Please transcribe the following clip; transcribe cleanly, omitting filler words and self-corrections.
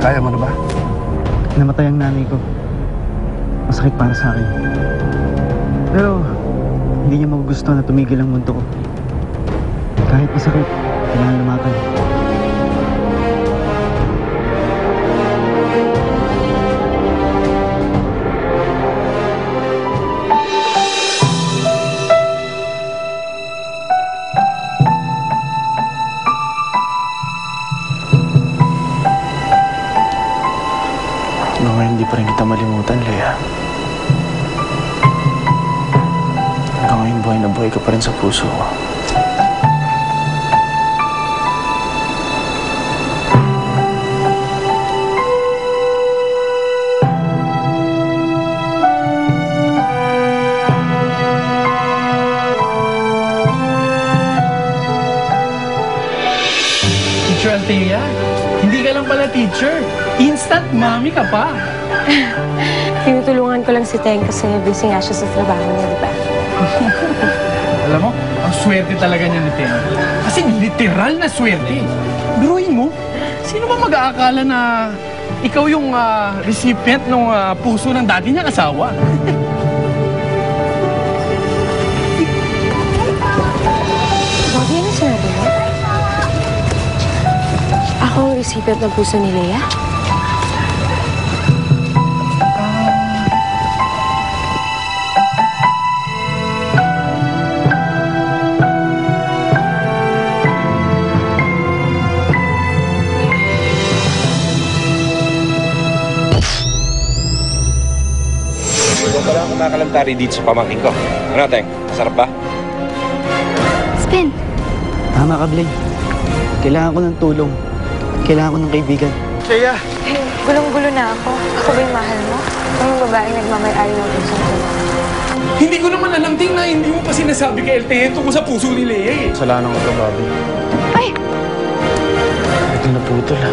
Kaya mo na ba? Namatay ang nanay ko. Masakit para sa akin. Pero, hindi niya magugustuhan na tumigil ang mundo ko. Kahit masakit, kailangan lumaban. Hanggang ngayon, hindi pa rin kita malimutan, Lea. Hanggang ngayon, buhay na buhay ka pa rin sa puso ko. Teacher Althea, hindi ka lang pala teacher. Instant mommy ka pa. Tinutulungan ko lang si Teng kasi busy nga siya sa trabaho niya, di ba? Alam mo, ang swerte talaga niya ni Teng. Kasi literal na swerte. Biruin mo, sino ba mag-aakala na ikaw yung recipient ng puso ng dati niyang asawa? Bakit yan ang sinabi mo? Ako ang recipient ng puso ni Lea? Ikaw pala ang kumakalantari dito sa pamangkin ko. Ano, Teng? Masarap ba? Spin! Tama ka, Blay. Kailangan ko ng tulong. Kailangan ko ng kaibigan. Kaya, Hey, gulong-gulo na ako. Ako ba yung mahal mo? Ako yung babaeng nagmamay-ari ng puso ko. hindi ko naman alam, Ting, na hindi mo pa sinasabi kay Althea tungkol sa puso ni Lea eh. Kasalanan ko to, Bobby. Ay! Ito naputol, ha?